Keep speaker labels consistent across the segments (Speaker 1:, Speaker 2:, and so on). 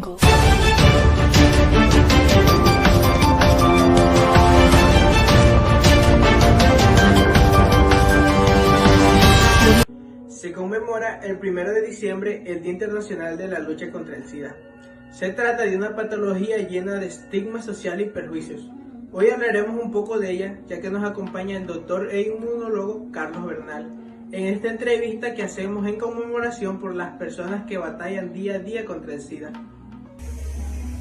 Speaker 1: Jungle.
Speaker 2: Se conmemora el 1 de diciembre el Día Internacional de la Lucha contra el SIDA. Se trata de una patología llena de estigma social y perjuicios. Hoy hablaremos un poco de ella, ya que nos acompaña el doctor e inmunólogo Carlos Bernal, en esta entrevista que hacemos en conmemoración por las personas que batallan día a día contra el SIDA.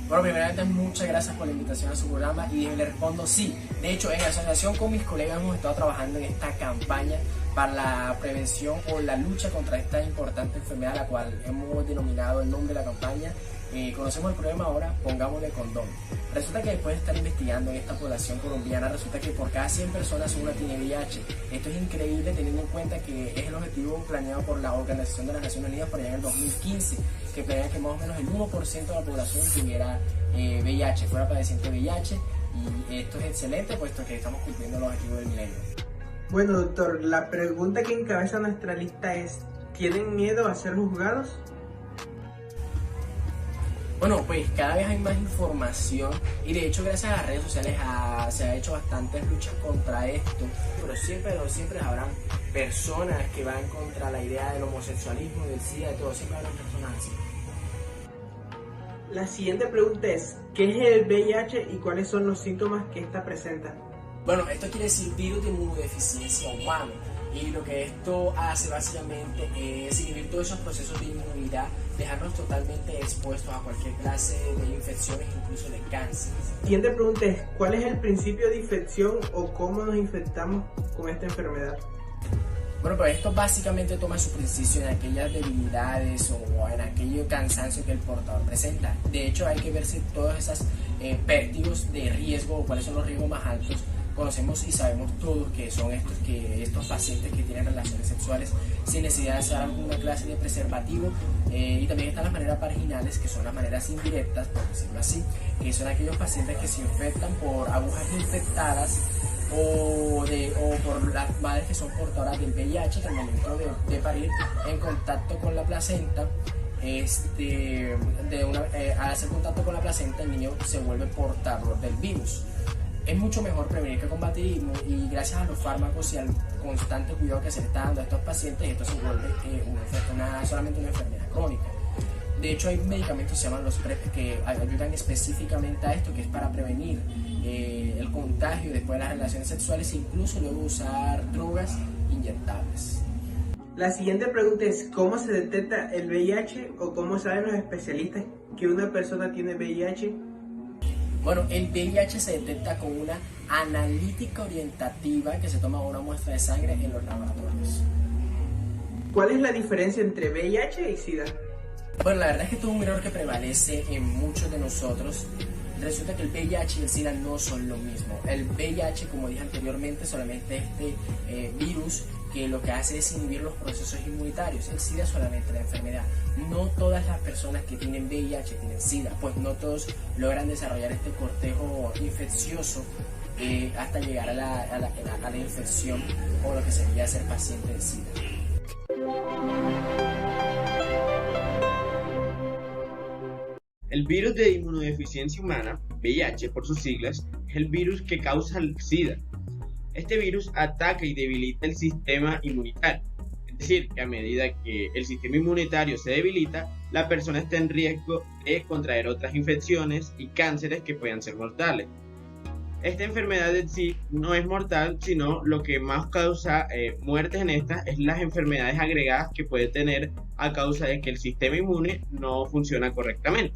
Speaker 3: Bueno, primeramente muchas gracias por la invitación a su programa y le respondo sí. De hecho, en asociación con mis colegas hemos estado trabajando en esta campaña para la prevención o la lucha contra esta importante enfermedad, la cual hemos denominado el nombre de la campaña. Conocemos el problema ahora, pongámosle condón. Resulta que después de estar investigando en esta población colombiana, resulta que por cada 100 personas una tiene VIH. Esto es increíble teniendo en cuenta que es el objetivo planeado por la Organización de las Naciones Unidas por allá en el 2015, que planea que más o menos el 1% de la población tuviera VIH, fuera padeciente de VIH, y esto es excelente puesto que estamos cumpliendo los objetivos del milenio.
Speaker 2: Bueno, doctor, la pregunta que encabeza nuestra lista es: ¿tienen miedo a ser juzgados?
Speaker 3: Bueno, pues cada vez hay más información y de hecho gracias a las redes sociales se ha hecho bastantes luchas contra esto, pero siempre habrán personas que van contra la idea del homosexualismo, del SIDA, de todo, siempre habrán personas así.
Speaker 2: La siguiente pregunta es: ¿qué es el VIH y cuáles son los síntomas que ésta presenta?
Speaker 3: Bueno, esto quiere decir virus de inmunodeficiencia humana, y lo que esto hace básicamente es inhibir todos esos procesos de inmunidad, dejarnos totalmente expuestos a cualquier clase de infecciones, incluso de cáncer.
Speaker 2: La siguiente pregunta es: ¿cuál es el principio de infección o cómo nos infectamos con esta enfermedad?
Speaker 3: Bueno, pues esto básicamente toma su principio en aquellas debilidades o en aquello cansancio que el portador presenta. De hecho, hay que ver si todas esas vértigos de riesgo o cuáles son los riesgos más altos. Conocemos y sabemos todos que son estos pacientes que tienen relaciones sexuales sin necesidad de usar alguna clase de preservativo, y también están las maneras vaginales, que son las maneras indirectas, por decirlo así, que son aquellos pacientes que se infectan por agujas infectadas o por las madres que son portadoras del VIH, que al momento de parir en contacto con la placenta, al hacer contacto con la placenta, el niño se vuelve portador del virus. Es mucho mejor prevenir que combatir, y gracias a los fármacos y al constante cuidado que se le está dando a estos pacientes, esto se vuelve solamente una enfermedad crónica. De hecho, hay medicamentos que se llaman los PrEP que ayudan específicamente a esto, que es para prevenir el contagio después de las relaciones sexuales e incluso luego usar drogas inyectables.
Speaker 2: La siguiente pregunta es: ¿cómo se detecta el VIH o cómo saben los especialistas que una persona tiene VIH?
Speaker 3: Bueno, el VIH se detecta con una analítica orientativa que se toma una muestra de sangre en los laboratorios.
Speaker 2: ¿Cuál es la diferencia entre VIH y SIDA?
Speaker 3: Bueno, la verdad es que esto es un error que prevalece en muchos de nosotros. Resulta que el VIH y el SIDA no son lo mismo. El VIH, como dije anteriormente, solamente virus que lo que hace es inhibir los procesos inmunitarios. El SIDA es solamente la enfermedad. No todas las personas que tienen VIH tienen SIDA, pues no todos logran desarrollar este cortejo infeccioso hasta llegar a la infección o lo que sería ser paciente de SIDA.
Speaker 4: El virus de inmunodeficiencia humana, VIH por sus siglas, es el virus que causa el SIDA. Este virus ataca y debilita el sistema inmunitario, es decir, que a medida que el sistema inmunitario se debilita, la persona está en riesgo de contraer otras infecciones y cánceres que puedan ser mortales. Esta enfermedad en sí no es mortal, sino lo que más causa muertes en esta es las enfermedades agregadas que puede tener a causa de que el sistema inmune no funciona correctamente.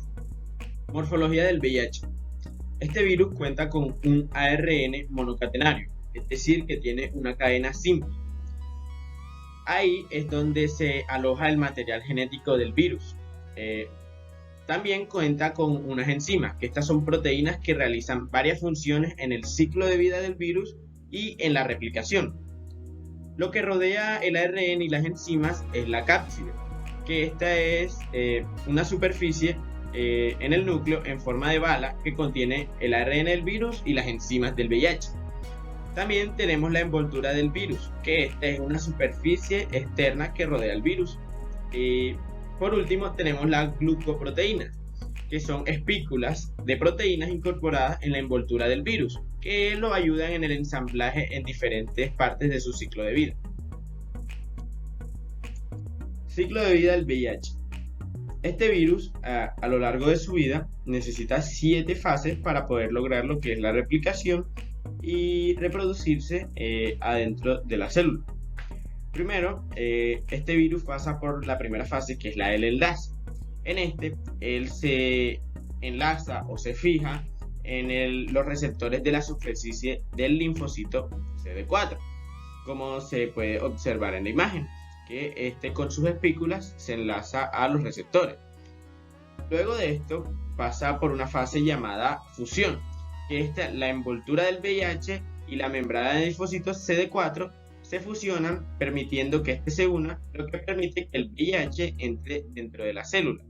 Speaker 4: Morfología del VIH. Este virus cuenta con un ARN monocatenario, es decir, que tiene una cadena simple. Ahí es donde se aloja el material genético del virus. También cuenta con unas enzimas, que estas son proteínas que realizan varias funciones en el ciclo de vida del virus y en la replicación. Lo que rodea el ARN y las enzimas es la cápside, que esta es una superficie en el núcleo en forma de bala que contiene el ARN del virus y las enzimas del VIH. También tenemos la envoltura del virus, que esta es una superficie externa que rodea el virus. Y por último tenemos las glucoproteínas, que son espículas de proteínas incorporadas en la envoltura del virus, que lo ayudan en el ensamblaje en diferentes partes de su ciclo de vida. Ciclo de vida del VIH. Este virus, a lo largo de su vida, necesita 7 fases para poder lograr lo que es la replicación y reproducirse adentro de la célula. Primero, este virus pasa por la primera fase, que es la del enlace. En él se enlaza o se fija en los receptores de la superficie del linfocito CD4, como se puede observar en la imagen, que con sus espículas se enlaza a los receptores. Luego de esto pasa por una fase llamada fusión, que la envoltura del VIH y la membrana del linfocito CD4 se fusionan, permitiendo que se una, lo que permite que el VIH entre dentro de la célula.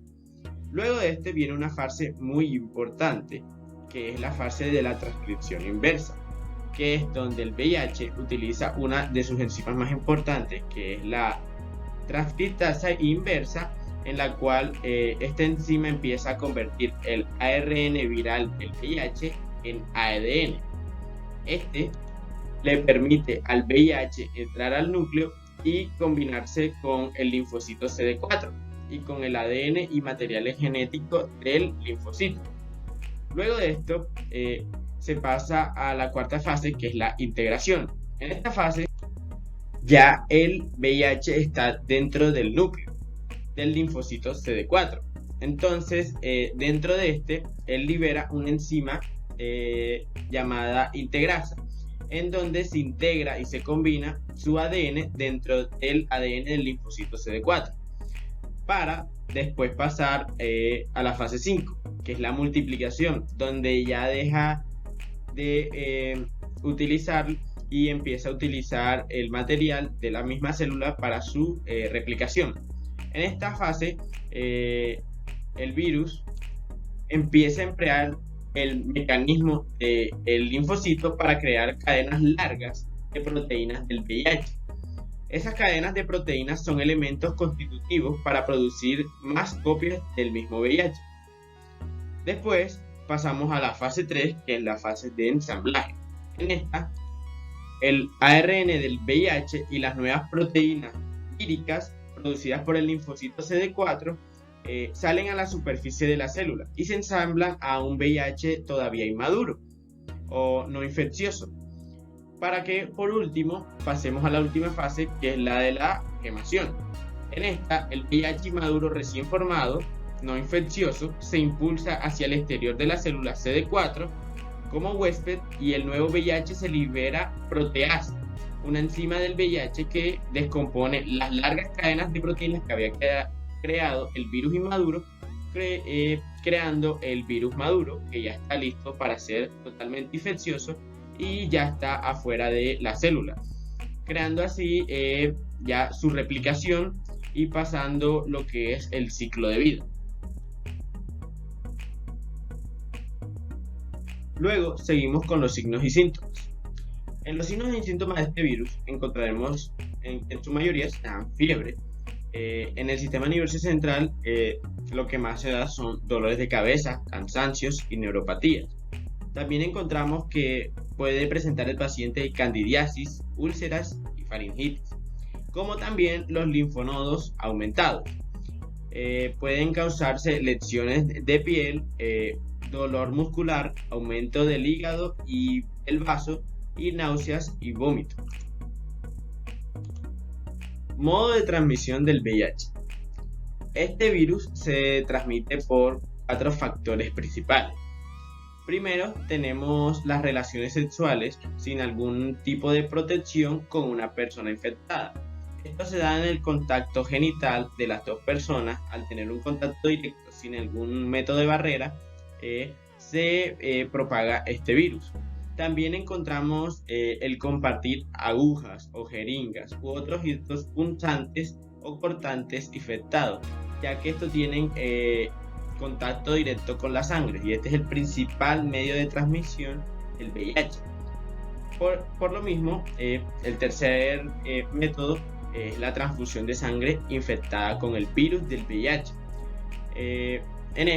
Speaker 4: Luego de viene una fase muy importante, que es la fase de la transcripción inversa, que es donde el VIH utiliza una de sus enzimas más importantes, que es la transcriptasa inversa, en la cual esta enzima empieza a convertir el ARN viral del VIH en ADN. Le permite al VIH entrar al núcleo y combinarse con el linfocito CD4 y con el ADN y materiales genéticos del linfocito. Luego de esto se pasa a la cuarta fase, que es la integración. En esta fase ya el VIH está dentro del núcleo del linfocito CD4. Entonces, dentro de él libera una enzima llamada integrasa, en donde se integra y se combina su ADN dentro del ADN del linfocito CD4, para después pasar a la fase 5, que es la multiplicación, donde ya deja de utilizar y empieza a utilizar el material de la misma célula para su replicación. En esta fase, el virus empieza a emplear el mecanismo del linfocito para crear cadenas largas de proteínas del VIH. Esas cadenas de proteínas son elementos constitutivos para producir más copias del mismo VIH. Después pasamos a la fase 3, que es la fase de ensamblaje. En esta, el ARN del VIH y las nuevas proteínas víricas producidas por el linfocito CD4 salen a la superficie de la célula y se ensamblan a un VIH todavía inmaduro o no infeccioso, para que por último pasemos a la última fase, que es la de la gemación. En esta, el VIH inmaduro recién formado, no infeccioso, se impulsa hacia el exterior de la célula CD4 como huésped, y el nuevo VIH se libera proteasa, una enzima del VIH que descompone las largas cadenas de proteínas que había creado el virus inmaduro, creando el virus maduro, que ya está listo para ser totalmente infeccioso y ya está afuera de la célula, creando así ya su replicación y pasando lo que es el ciclo de vida. Luego seguimos con los signos y síntomas. En los signos y síntomas de este virus encontraremos en su mayoría se dan fiebre. En el sistema nervioso central lo que más se da son dolores de cabeza, cansancios y neuropatías. También encontramos que puede presentar el paciente candidiasis, úlceras y faringitis, como también los linfonodos aumentados. Pueden causarse lesiones de piel, dolor muscular, aumento del hígado y el vaso, y náuseas y vómito. Modo de transmisión del VIH. Este virus se transmite por 4 factores principales. Primero, tenemos las relaciones sexuales sin algún tipo de protección con una persona infectada. Esto se da en el contacto genital de las dos personas. Al tener un contacto directo sin algún método de barrera, se propaga este virus. También encontramos el compartir agujas o jeringas u otros punzantes o cortantes infectados, ya que estos tienen contacto directo con la sangre, y este es el principal medio de transmisión del VIH. Por lo mismo, el tercer método es la transfusión de sangre infectada con el virus del VIH. En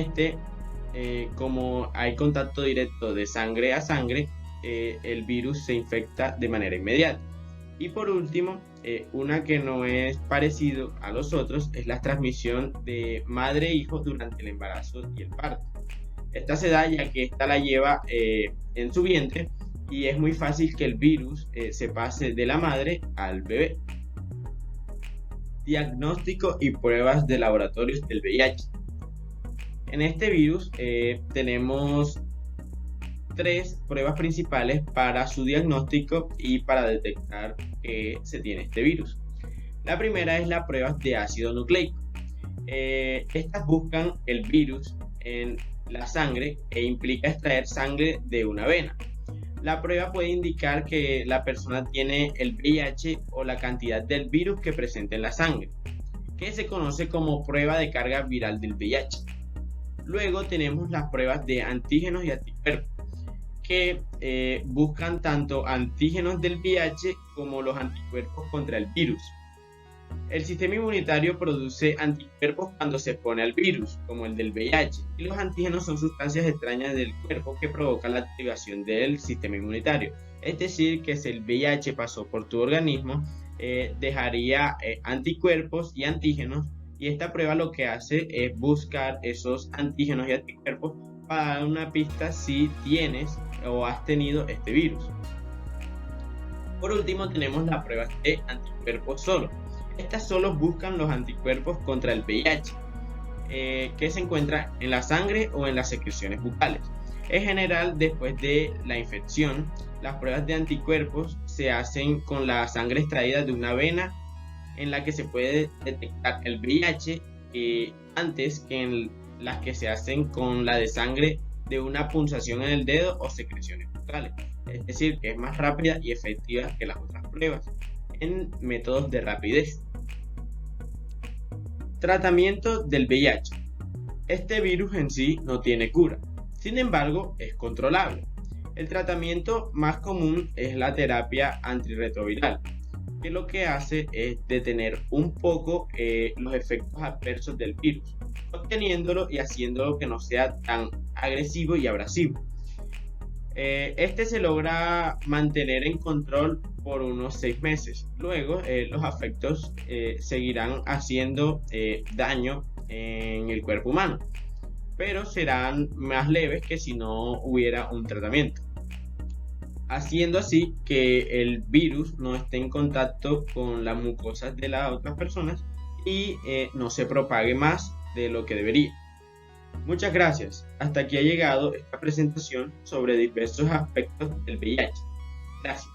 Speaker 4: como hay contacto directo de sangre a sangre, el virus se infecta de manera inmediata. Y por último, una que no es parecido a los otros es la transmisión de madre-hijo durante el embarazo y el parto. Esta se da ya que esta la lleva en su vientre y es muy fácil que el virus se pase de la madre al bebé. Diagnóstico y pruebas de laboratorios del VIH. En este virus tenemos 3 pruebas principales para su diagnóstico y para detectar que se tiene este virus. La primera es la prueba de ácido nucleico. Estas buscan el virus en la sangre e implica extraer sangre de una vena. La prueba puede indicar que la persona tiene el VIH o la cantidad del virus que presenta en la sangre, que se conoce como prueba de carga viral del VIH. Luego tenemos las pruebas de antígenos y anticuerpos, que buscan tanto antígenos del VIH como los anticuerpos contra el virus. El sistema inmunitario produce anticuerpos cuando se expone al virus, como el del VIH, y los antígenos son sustancias extrañas del cuerpo que provocan la activación del sistema inmunitario. Es decir, que si el VIH pasó por tu organismo, dejaría anticuerpos y antígenos, y esta prueba lo que hace es buscar esos antígenos y anticuerpos para dar una pista si tienes o has tenido este virus. Por último, tenemos las pruebas de anticuerpos solo. Estas solo buscan los anticuerpos contra el VIH, que se encuentra en la sangre o en las secreciones bucales. En general, después de la infección, las pruebas de anticuerpos se hacen con la sangre extraída de una vena en la que se puede detectar el VIH antes que en las que se hacen con la de sangre de una punzación en el dedo o secreciones bucales. Es decir, que es más rápida y efectiva que las otras pruebas en métodos de rapidez. Tratamiento del VIH. Este virus en sí no tiene cura, sin embargo es controlable. El tratamiento más común es la terapia antirretroviral, que lo que hace es detener un poco los efectos adversos del virus, conteniéndolo y haciéndolo que no sea tan agresivo y abrasivo. Este se logra mantener en control por unos 6 meses. Luego los efectos seguirán haciendo daño en el cuerpo humano, pero serán más leves que si no hubiera un tratamiento, haciendo así que el virus no esté en contacto con las mucosas de las otras personas y no se propague más de lo que debería. Muchas gracias. Hasta aquí ha llegado esta presentación sobre diversos aspectos del VIH. Gracias.